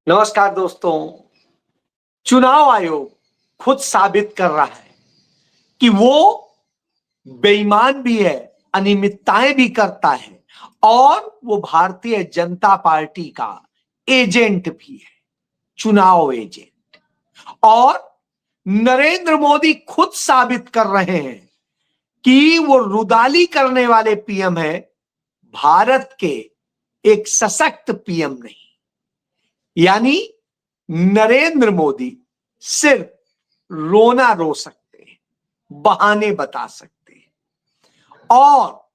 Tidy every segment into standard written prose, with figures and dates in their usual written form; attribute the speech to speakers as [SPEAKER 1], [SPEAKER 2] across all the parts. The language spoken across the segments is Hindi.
[SPEAKER 1] नमस्कार दोस्तों। चुनाव आयोग खुद साबित कर रहा है कि वो बेईमान भी है, अनियमितताएं भी करता है और वो भारतीय जनता पार्टी का एजेंट भी है, चुनाव एजेंट। और नरेंद्र मोदी खुद साबित कर रहे हैं कि वो रुदाली करने वाले पीएम है, भारत के एक सशक्त पीएम नहीं। यानी नरेंद्र मोदी सिर्फ रोना रो सकते हैं, बहाने बता सकते हैं। और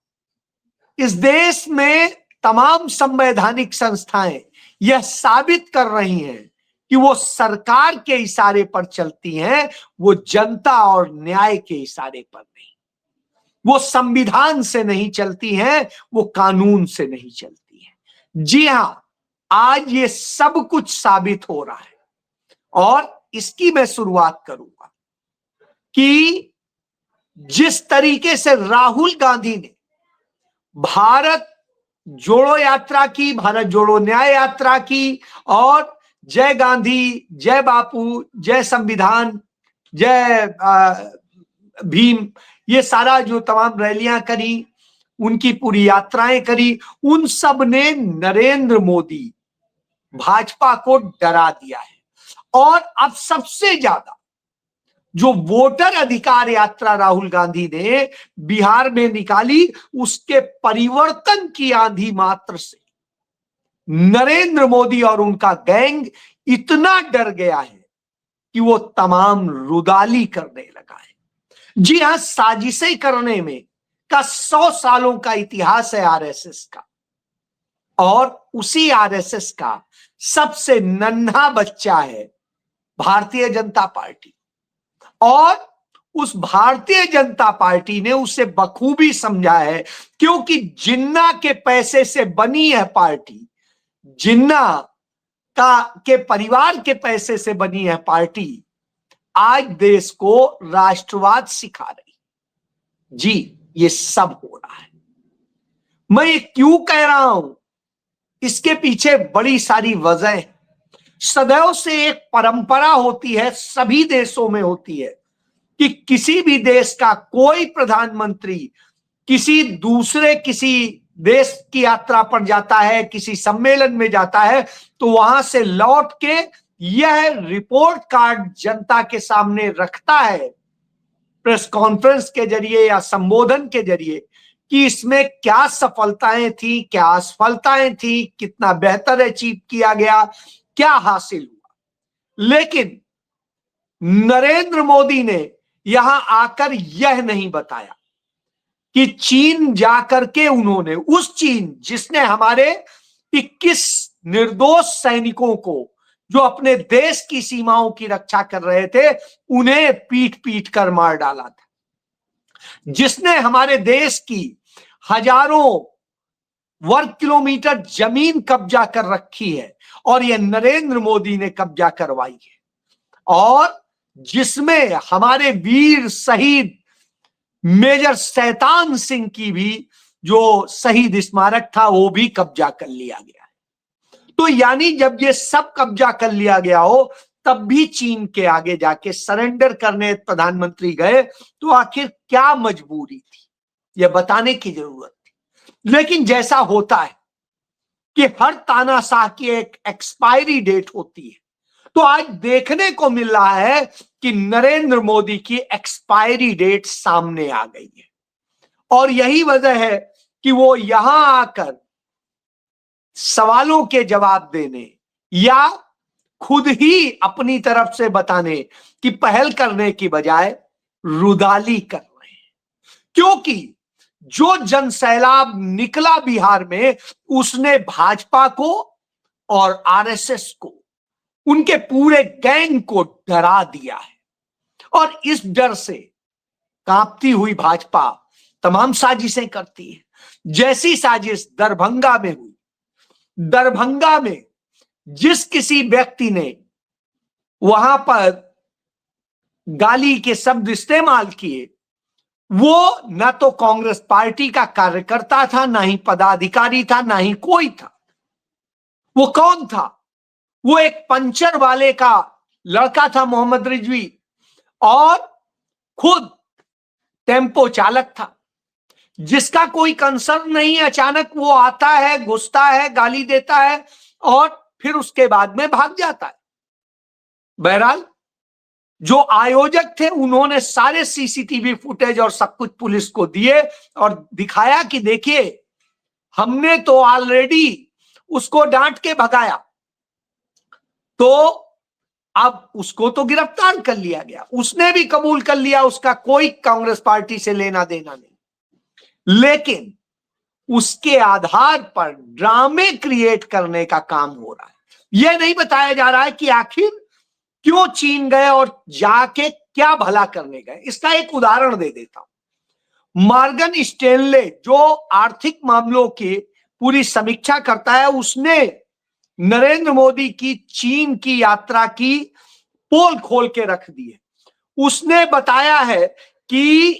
[SPEAKER 1] इस देश में तमाम संवैधानिक संस्थाएं यह साबित कर रही हैं कि वो सरकार के इशारे पर चलती हैं, वो जनता और न्याय के इशारे पर नहीं। वो संविधान से नहीं चलती हैं, वो कानून से नहीं चलती हैं। जी हां, आज ये सब कुछ साबित हो रहा है और इसकी मैं शुरुआत करूंगा कि जिस तरीके से राहुल गांधी ने भारत जोड़ो यात्रा की, भारत जोड़ो न्याय यात्रा की और जय गांधी, जय बापू, जय संविधान, जय भीम, ये सारा जो तमाम रैलियां करी, उनकी पूरी यात्राएं करी, उन सब ने नरेंद्र मोदी भाजपा को डरा दिया है। और अब सबसे ज्यादा जो वोटर अधिकार यात्रा राहुल गांधी ने बिहार में निकाली, उसके परिवर्तन की आंधी मात्र से नरेंद्र मोदी और उनका गैंग इतना डर गया है कि वो तमाम रुदाली करने लगा है। जी हां, साजिशें करने में का 100 सालों का इतिहास है आरएसएस का, और उसी आरएसएस का सबसे नन्हा बच्चा है भारतीय जनता पार्टी। और उस भारतीय जनता पार्टी ने उसे बखूबी समझा है, क्योंकि जिन्ना के पैसे से बनी है पार्टी, जिन्ना के परिवार के पैसे से बनी है पार्टी, आज देश को राष्ट्रवाद सिखा रही। जी, ये सब हो रहा है। मैं ये क्यों कह रहा हूं, इसके पीछे बड़ी सारी वजह है। सदैव से एक परंपरा होती है, सभी देशों में होती है, कि किसी भी देश का कोई प्रधानमंत्री किसी देश की यात्रा पर जाता है, किसी सम्मेलन में जाता है, तो वहां से लौट के यह रिपोर्ट कार्ड जनता के सामने रखता है, प्रेस कॉन्फ्रेंस के जरिए या संबोधन के जरिए, कि इसमें क्या सफलताएं थी, क्या असफलताएं थी, कितना बेहतर अचीव किया गया, क्या हासिल हुआ। लेकिन नरेंद्र मोदी ने यहां आकर यह नहीं बताया कि चीन जाकर के उन्होंने, उस चीन जिसने हमारे 21 निर्दोष सैनिकों को, जो अपने देश की सीमाओं की रक्षा कर रहे थे, उन्हें पीट पीट कर मार डाला था, जिसने हमारे देश की हजारों वर्ग किलोमीटर जमीन कब्जा कर रखी है, और यह नरेंद्र मोदी ने कब्जा करवाई है, और जिसमें हमारे वीर शहीद मेजर शैतान सिंह की भी जो शहीद स्मारक था वो भी कब्जा कर लिया गया है। तो यानी जब ये सब कब्जा कर लिया गया हो, तब भी चीन के आगे जाके सरेंडर करने प्रधानमंत्री गए, तो आखिर क्या मजबूरी थी, यह बताने की जरूरत थी। लेकिन जैसा होता है कि हर तानाशाह की एक एक्सपायरी डेट होती है, तो आज देखने को मिल रहा है कि नरेंद्र मोदी की एक्सपायरी डेट सामने आ गई है। और यही वजह है कि वो यहां आकर सवालों के जवाब देने या खुद ही अपनी तरफ से बताने की पहल करने की बजाय रुदाली कर रहे हैं। क्योंकि जो जनसैलाब निकला बिहार में, उसने भाजपा को और आरएसएस को, उनके पूरे गैंग को डरा दिया है। और इस डर से कांपती हुई भाजपा तमाम साजिशें करती है। जैसी साजिश दरभंगा में हुई, दरभंगा में जिस किसी व्यक्ति ने वहां पर गाली के शब्द इस्तेमाल किए, वो न तो कांग्रेस पार्टी का कार्यकर्ता था, ना ही पदाधिकारी था, ना ही कोई था। वो कौन था? वो एक पंचर वाले का लड़का था मोहम्मद रिजवी, और खुद टेम्पो चालक था, जिसका कोई कंसर्न नहीं। अचानक वो आता है, घुसता है, गाली देता है और फिर उसके बाद में भाग जाता है। बहरहाल जो आयोजक थे उन्होंने सारे सीसीटीवी फुटेज और सब कुछ पुलिस को दिए और दिखाया कि देखिए, हमने तो ऑलरेडी उसको डांट के भगाया, तो अब उसको तो गिरफ्तार कर लिया गया, उसने भी कबूल कर लिया उसका कोई कांग्रेस पार्टी से लेना देना नहीं। लेकिन उसके आधार पर ड्रामे क्रिएट करने का काम हो रहा है। यह नहीं बताया जा रहा है कि आखिर क्यों चीन गए और जाके क्या भला करने गए। इसका एक उदाहरण दे देता हूं। मॉर्गन स्टैनले जो आर्थिक मामलों की पूरी समीक्षा करता है, उसने नरेंद्र मोदी की चीन की यात्रा की पोल खोल के रख दी है। उसने बताया है कि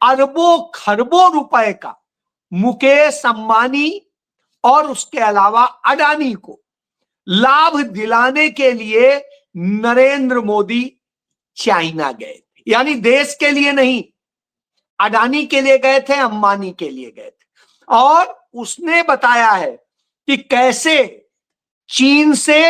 [SPEAKER 1] अरबों खरबों रुपए का मुकेश अंबानी और उसके अलावा अडानी को लाभ दिलाने के लिए नरेंद्र मोदी चाइना गए थे। यानी देश के लिए नहीं, अडानी के लिए गए थे, अंबानी के लिए गए थे। और उसने बताया है कि कैसे चीन से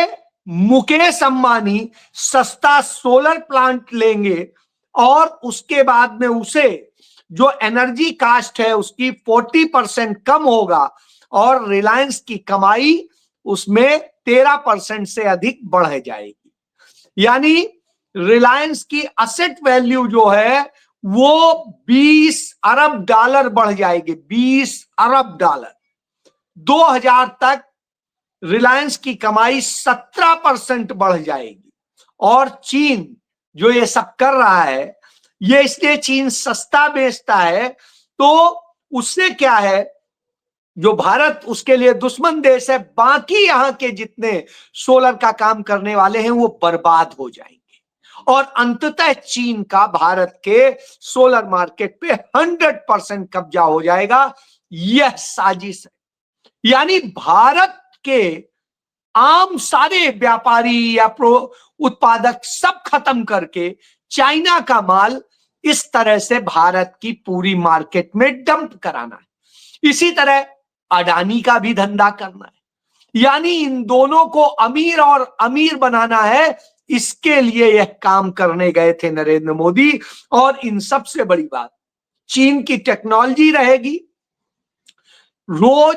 [SPEAKER 1] मुकेश अंबानी सस्ता सोलर प्लांट लेंगे और उसके बाद में उसे जो एनर्जी कास्ट है उसकी 40% कम होगा और रिलायंस की कमाई उसमें 13% से अधिक बढ़ जाएगी। यानी रिलायंस की असेट वैल्यू जो है वो 20 अरब डॉलर बढ़ जाएगी। 20 अरब डॉलर। 2000 तक रिलायंस की कमाई 17% बढ़ जाएगी। और चीन जो ये सब कर रहा है, ये इसलिए चीन सस्ता बेचता है, तो उससे क्या है, जो भारत उसके लिए दुश्मन देश है, बाकी यहां के जितने सोलर का काम करने वाले हैं वो बर्बाद हो जाएंगे और अंततः चीन का भारत के सोलर मार्केट पे 100% कब्जा हो जाएगा। यह साजिश है। यानी भारत के आम सारे व्यापारी या उत्पादक सब खत्म करके चाइना का माल इस तरह से भारत की पूरी मार्केट में डंप कराना है। इसी तरह अडानी का भी धंधा करना है। यानी इन दोनों को अमीर और अमीर बनाना है, इसके लिए यह काम करने गए थे नरेंद्र मोदी। और इन सबसे बड़ी बात, चीन की टेक्नोलॉजी रहेगी। रोज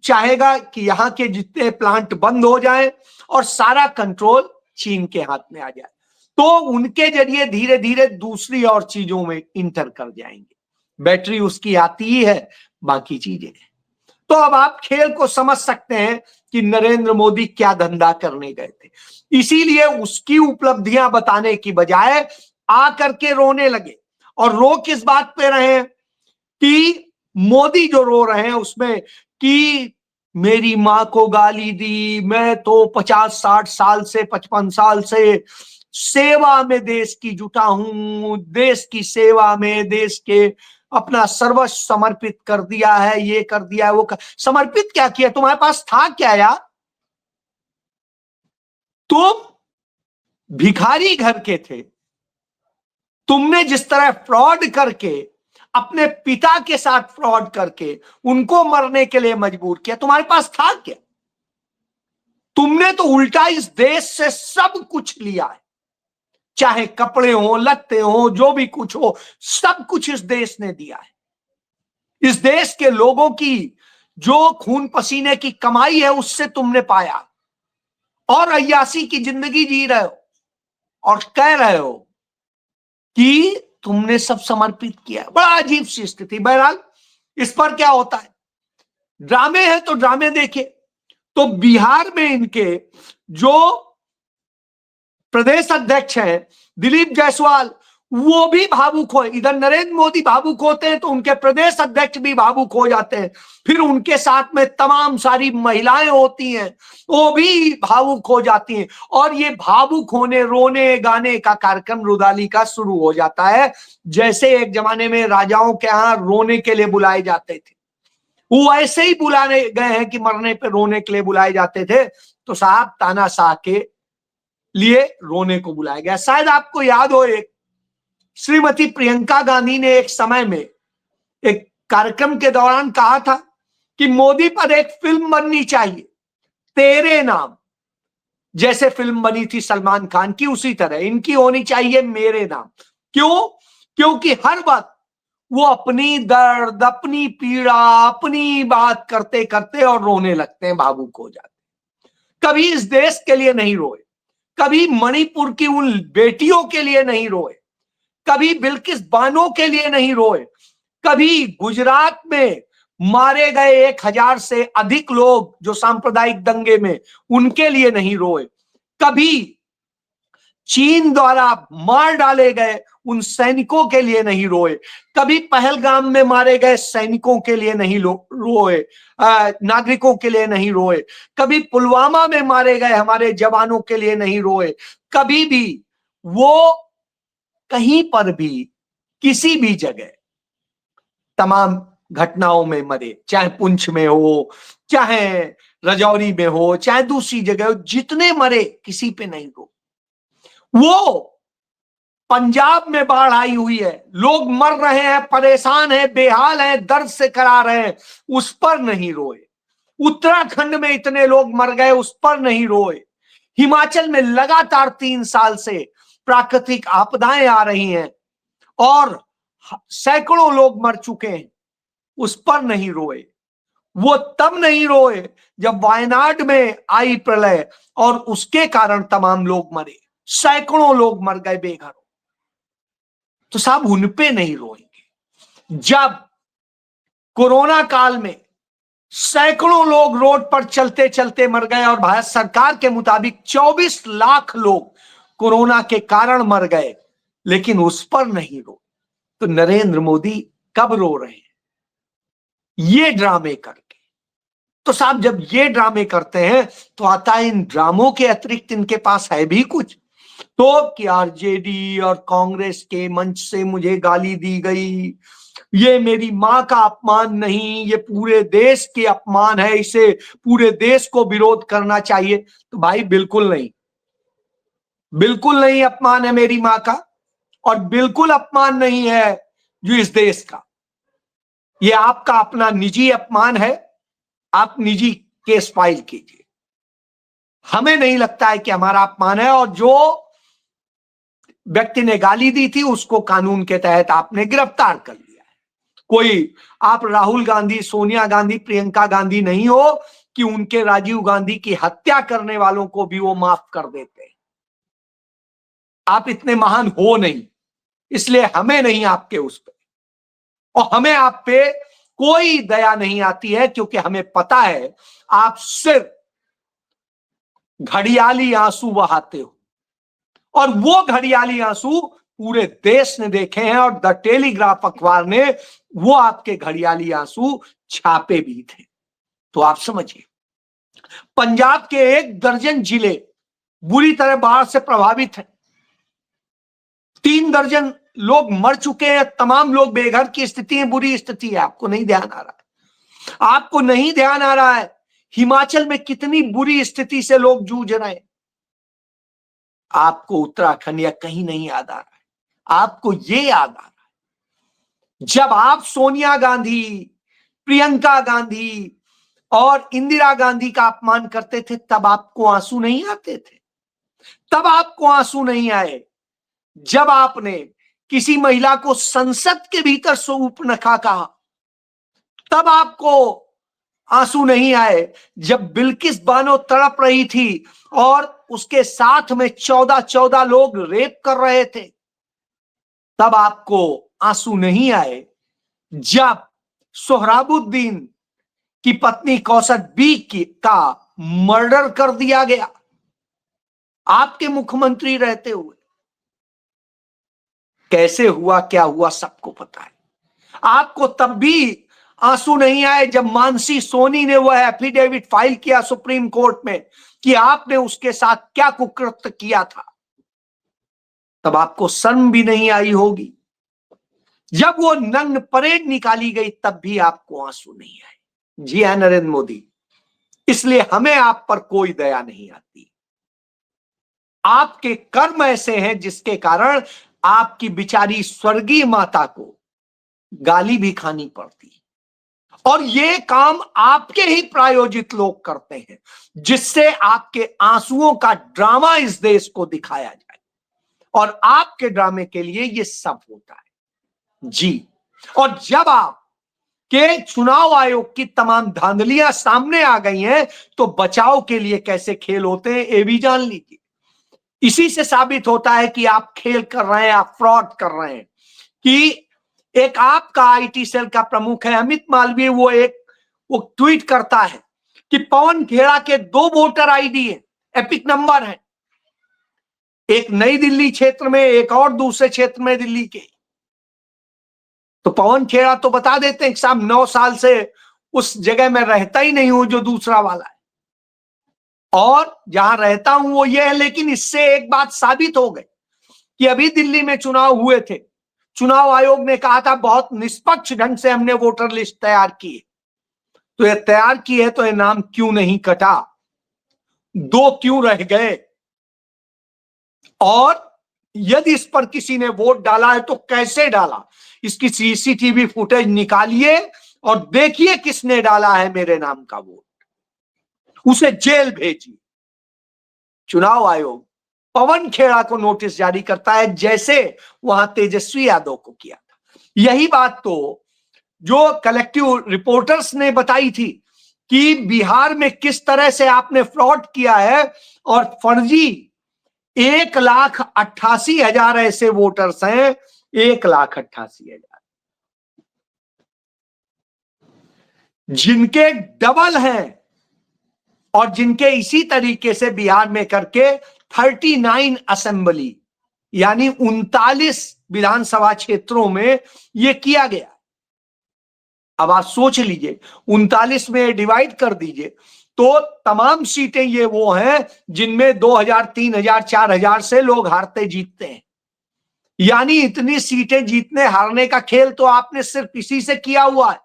[SPEAKER 1] चाहेगा कि यहां के जितने प्लांट बंद हो जाएं और सारा कंट्रोल चीन के हाथ में आ जाए, तो उनके जरिए धीरे धीरे दूसरी और चीजों में इंटर कर जाएंगे। बैटरी उसकी आती ही है, बाकी चीजें। तो अब आप खेल को समझ सकते हैं कि नरेंद्र मोदी क्या धंधा करने गए थे। इसीलिए उसकी उपलब्धियां बताने की बजाय आकर के रोने लगे। और रो किस बात पे रहे हैं कि मोदी जो रो रहे हैं उसमें कि मेरी मां को गाली दी, मैं तो 50-60 साल से 55 साल से सेवा में देश की जुटा हूं, देश की सेवा में देश के अपना सर्वस्व समर्पित कर दिया है, ये कर दिया है, वो समर्पित क्या किया? तुम्हारे पास था क्या यार? तुम भिखारी घर के थे। तुमने जिस तरह फ्रॉड करके, अपने पिता के साथ फ्रॉड करके उनको मरने के लिए मजबूर किया, तुम्हारे पास था क्या? तुमने तो उल्टा इस देश से सब कुछ लिया है, चाहे कपड़े हो, लत्ते हो, जो भी कुछ हो, सब कुछ इस देश ने दिया है। इस देश के लोगों की जो खून पसीने की कमाई है उससे तुमने पाया, और अय्यासी की जिंदगी जी रहे हो और कह रहे हो कि तुमने सब समर्पित किया। बड़ा अजीब सी स्थिति। बहरहाल इस पर क्या होता है, ड्रामे हैं तो ड्रामे देखिए। तो बिहार में इनके जो प्रदेश अध्यक्ष हैं दिलीप जायसवाल, वो भी भावुक हो। इधर नरेंद्र मोदी भावुक होते हैं तो उनके प्रदेश अध्यक्ष भी भावुक हो जाते हैं। फिर उनके साथ में तमाम सारी महिलाएं होती हैं, वो भी भावुक हो जाती हैं। और ये भावुक होने, रोने गाने का कार्यक्रम रुदाली का शुरू हो जाता है, जैसे एक जमाने में राजाओं के यहां रोने के लिए बुलाए जाते थे। वो ऐसे ही बुलाने गए हैं कि मरने पे रोने के लिए बुलाए जाते थे, तो साहब तानाशाह के लिए रोने को बुलाया गया। शायद आपको याद हो, एक श्रीमती प्रियंका गांधी ने एक समय में एक कार्यक्रम के दौरान कहा था कि मोदी पर एक फिल्म बननी चाहिए, तेरे नाम। जैसे फिल्म बनी थी सलमान खान की, उसी तरह इनकी होनी चाहिए, मेरे नाम। क्यों? क्योंकि हर वक्त वो अपनी दर्द, अपनी पीड़ा, अपनी बात करते करते और रोने लगते हैं, भावुक हो जाते हैं। कभी इस देश के लिए नहीं रोए, कभी मणिपुर की उन बेटियों के लिए नहीं रोए, कभी बिल्किस बानो के लिए नहीं रोए, कभी गुजरात में मारे गए 1000 से अधिक लोग जो सांप्रदायिक दंगे में, उनके लिए नहीं रोए, कभी चीन द्वारा मार डाले गए उन सैनिकों के लिए नहीं रोए, कभी पहलगाम में मारे गए सैनिकों के लिए नहीं रोए, नागरिकों के लिए नहीं रोए, कभी पुलवामा में मारे गए हमारे जवानों के लिए नहीं रोए, कभी भी वो कहीं पर भी किसी भी जगह तमाम घटनाओं में मरे, चाहे पुंछ में हो, चाहे रजौरी में हो, चाहे दूसरी जगह हो, जितने मरे किसी पे नहीं रो। वो पंजाब में बाढ़ आई हुई है, लोग मर रहे हैं, परेशान हैं, बेहाल हैं, दर्द से करा रहे हैं, उस पर नहीं रोए। उत्तराखंड में इतने लोग मर गए, उस पर नहीं रोए। हिमाचल में लगातार 3 साल से प्राकृतिक आपदाएं आ रही हैं और सैकड़ों लोग मर चुके हैं, उस पर नहीं रोए। वो तब नहीं रोए जब वायनाड में आई प्रलय और उसके कारण तमाम लोग मरे, सैकड़ों लोग मर गए बेघर, तो साहब उन पे नहीं रोएंगे। जब कोरोना काल में सैकड़ों लोग रोड पर चलते चलते मर गए और भारत सरकार के मुताबिक 24 लाख लोग कोरोना के कारण मर गए, लेकिन उस पर नहीं रो, तो नरेंद्र मोदी कब रो रहे हैं? ये ड्रामे करके। तो साहब जब ये ड्रामे करते हैं तो आता है इन ड्रामों के अतिरिक्त इनके पास है भी कुछ। तो कि आरजेडी और कांग्रेस के मंच से मुझे गाली दी गई, ये मेरी मां का अपमान नहीं, ये पूरे देश के अपमान है, इसे पूरे देश को विरोध करना चाहिए। तो भाई बिल्कुल नहीं, बिल्कुल नहीं अपमान है मेरी मां का, और बिल्कुल अपमान नहीं है जो इस देश का। ये आपका अपना निजी अपमान है, आप निजी केस फाइल कीजिए। हमें नहीं लगता है कि हमारा अपमान है, और जो व्यक्ति ने गाली दी थी उसको कानून के तहत आपने गिरफ्तार कर लिया है। कोई आप राहुल गांधी, सोनिया गांधी, प्रियंका गांधी नहीं हो कि उनके राजीव गांधी की हत्या करने वालों को भी वो माफ कर देते हैं। आप इतने महान हो नहीं, इसलिए हमें नहीं आपके उस पे, और हमें आप पे कोई दया नहीं आती है, क्योंकि हमें पता है आप सिर्फ घड़ियाली आंसू बहाते हो, और वो घड़ियाली आंसू पूरे देश ने देखे हैं, और द टेलीग्राफ अखबार ने वो आपके घड़ियाली आंसू छापे भी थे। तो आप समझिए, पंजाब के 1 दर्जन जिले बुरी तरह बाढ़ से प्रभावित हैं, 3 दर्जन लोग मर चुके हैं, तमाम लोग बेघर की स्थिति है, बुरी स्थिति है। आपको नहीं ध्यान आ रहा है, आपको नहीं ध्यान आ रहा है हिमाचल में कितनी बुरी स्थिति से लोग जूझ रहे हैं। आपको उत्तराखंड या कहीं नहीं याद आ रहा है, आपको ये याद आ रहा है जब आप सोनिया गांधी, प्रियंका गांधी और इंदिरा गांधी का अपमान करते थे, तब आपको आंसू नहीं आते थे? तब आपको आंसू नहीं आए जब आपने किसी महिला को संसद के भीतर शूर्पणखा कहा? तब आपको आंसू नहीं आए जब बिल्किस बानो तड़प रही थी और उसके साथ में 14 लोग रेप कर रहे थे? तब आपको आंसू नहीं आए जब सोहराबुद्दीन की पत्नी कौसर बी का मर्डर कर दिया गया आपके मुख्यमंत्री रहते हुए? कैसे हुआ, क्या हुआ, सबको पता है। आपको तब भी आंसू नहीं आए जब मानसी सोनी ने वह एफिडेविट फाइल किया सुप्रीम कोर्ट में कि आपने उसके साथ क्या कुकृत्य किया था? तब आपको शर्म भी नहीं आई होगी। जब वो नग्न परेड निकाली गई तब भी आपको आंसू नहीं आए। जी हाँ नरेंद्र मोदी, इसलिए हमें आप पर कोई दया नहीं आती। आपके कर्म ऐसे हैं जिसके कारण आपकी बिचारी स्वर्गीय माता को गाली भी खानी पड़ती, और ये काम आपके ही प्रायोजित लोग करते हैं, जिससे आपके आंसुओं का ड्रामा इस देश को दिखाया जाए, और आपके ड्रामे के लिए ये सब होता है जी। और जब आप के चुनाव आयोग की तमाम धांधलियां सामने आ गई हैं, तो बचाव के लिए कैसे खेल होते हैं ये भी जान लीजिए। इसी से साबित होता है कि आप खेल कर रहे हैं, आप फ्रॉड कर रहे हैं। कि एक आपका आईटी सेल का प्रमुख है अमित मालवीय, वो ट्वीट करता है कि पवन खेड़ा के 2 वोटर आईडी है, एपिक नंबर है, एक नई दिल्ली क्षेत्र में, एक और दूसरे क्षेत्र में दिल्ली के। तो पवन खेड़ा तो बता देते हैं कि साहब 9 साल से उस जगह में रहता ही नहीं हूं जो दूसरा वाला है, और जहां रहता हूं वो ये है। लेकिन इससे एक बात साबित हो गई कि अभी दिल्ली में चुनाव हुए थे, चुनाव आयोग ने कहा था बहुत निष्पक्ष ढंग से हमने वोटर लिस्ट तैयार की है। तो ये तैयार की है तो ये नाम क्यों नहीं कटा, 2 क्यों रह गए, और यदि इस पर किसी ने वोट डाला है तो कैसे डाला, इसकी सीसीटीवी फुटेज निकालिए और देखिए किसने डाला है मेरे नाम का वोट, उसे जेल भेजिए। चुनाव आयोग पवन खेड़ा को नोटिस जारी करता है जैसे वहां तेजस्वी यादव को किया था। यही बात तो जो कलेक्टिव रिपोर्टर्स ने बताई थी कि बिहार में किस तरह से आपने फ्रॉड किया है, और फर्जी 1,88,000 ऐसे वोटर्स हैं, 1,88,000 जिनके डबल हैं, और जिनके इसी तरीके से बिहार में करके 39 असेंबली यानी 39 विधानसभा क्षेत्रों में यह किया गया। अब आप सोच लीजिए 39 में डिवाइड कर दीजिए तो तमाम सीटें ये वो हैं जिनमें 2,000, 3,000, 4,000 से लोग हारते जीतते हैं। यानी इतनी सीटें जीतने हारने का खेल तो आपने सिर्फ इसी से किया हुआ है।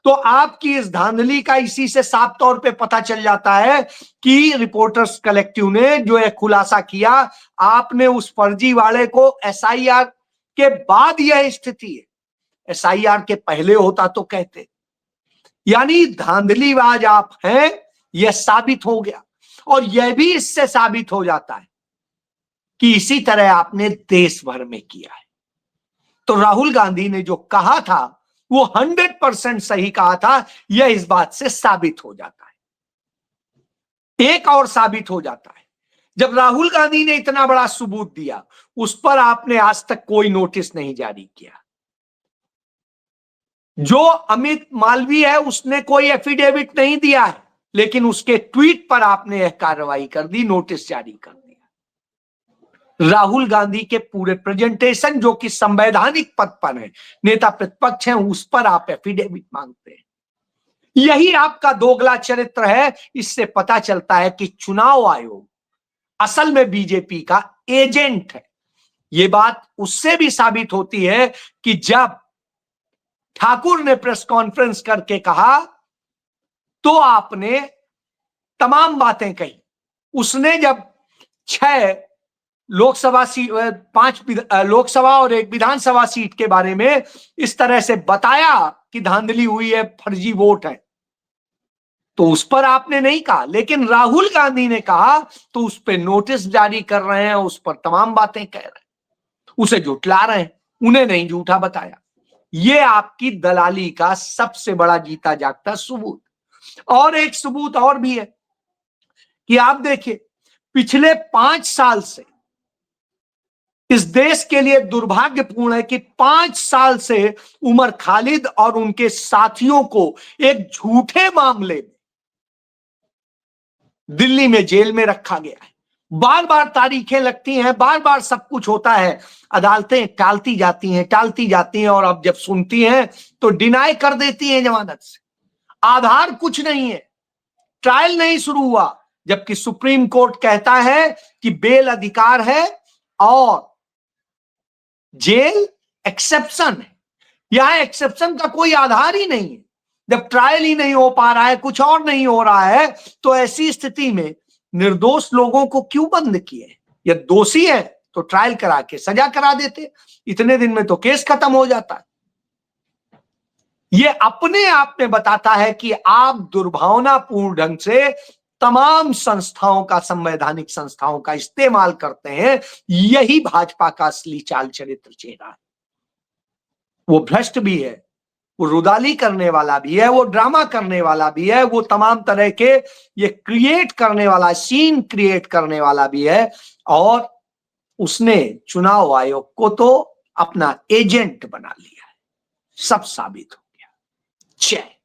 [SPEAKER 1] तो आपकी इस धांधली का इसी से साफ तौर पे पता चल जाता है कि रिपोर्टर्स कलेक्टिव ने जो एक खुलासा किया, आपने उस फर्जी वाले को एसआईआर के बाद यह स्थिति है, एसआईआर के पहले होता तो कहते। यानी धांधलीबाज आप हैं, यह साबित हो गया। और यह भी इससे साबित हो जाता है कि इसी तरह आपने देश भर में किया है। तो राहुल गांधी ने जो कहा था वो 100% सही कहा था, यह इस बात से साबित हो जाता है। एक और साबित हो जाता है, जब राहुल गांधी ने इतना बड़ा सबूत दिया, उस पर आपने आज तक कोई नोटिस नहीं जारी किया। जो अमित मालवीय है उसने कोई एफिडेविट नहीं दिया है, लेकिन उसके ट्वीट पर आपने यह कार्रवाई कर दी, नोटिस जारी कर दिया। राहुल गांधी के पूरे प्रेजेंटेशन जो कि संवैधानिक पद पर है, नेता प्रतिपक्ष हैं, उस पर आप एफिडेविट मांगते हैं। यही आपका दोगला चरित्र है। इससे पता चलता है कि चुनाव आयोग असल में बीजेपी का एजेंट है। यह बात उससे भी साबित होती है कि जब ठाकुर ने प्रेस कॉन्फ्रेंस करके कहा तो आपने तमाम बातें कही। उसने जब 6 लोकसभा सीट, 5 लोकसभा और 1 विधानसभा सीट के बारे में इस तरह से बताया कि धांधली हुई है, फर्जी वोट है, तो उस पर आपने नहीं कहा। लेकिन राहुल गांधी ने कहा तो उस पर नोटिस जारी कर रहे हैं, उस पर तमाम बातें कह रहे हैं, उसे झुठला रहे हैं, उन्हें नहीं झूठा बताया। ये आपकी दलाली का सबसे बड़ा जीता जागता सबूत। और एक सबूत और भी है कि आप देखिए पिछले 5 साल से इस देश के लिए दुर्भाग्यपूर्ण है कि 5 साल से उमर खालिद और उनके साथियों को एक झूठे मामले में दिल्ली में जेल में रखा गया है। बार बार तारीखें लगती हैं, बार बार सब कुछ होता है, अदालतें टालती जाती हैं और अब जब सुनती हैं तो डिनाई कर देती हैं जमानत से। आधार कुछ नहीं है, ट्रायल नहीं शुरू हुआ, जबकि सुप्रीम कोर्ट कहता है कि बेल अधिकार है और जेल एक्सेप्शन है। यहां एक्सेप्शन का कोई आधार ही नहीं है। जब ट्रायल ही नहीं हो पा रहा है, कुछ और नहीं हो रहा है, तो ऐसी स्थिति में निर्दोष लोगों को क्यों बंद किए? या दोषी है तो ट्रायल करा के सजा करा देते, इतने दिन में तो केस खत्म हो जाता। ये अपने आप में बताता है कि आप दुर्भावनापूर्ण ढंग से तमाम संस्थाओं का, संवैधानिक संस्थाओं का इस्तेमाल करते हैं। यही भाजपा का असली चाल चरित्र चेहरा है। वो भ्रष्ट भी है, वो रुदाली करने वाला भी है, वो ड्रामा करने वाला भी है, वो तमाम तरह के ये क्रिएट करने वाला, सीन क्रिएट करने वाला भी है। और उसने चुनाव आयोग को तो अपना एजेंट बना लिया है। सब साबित हो गया। जय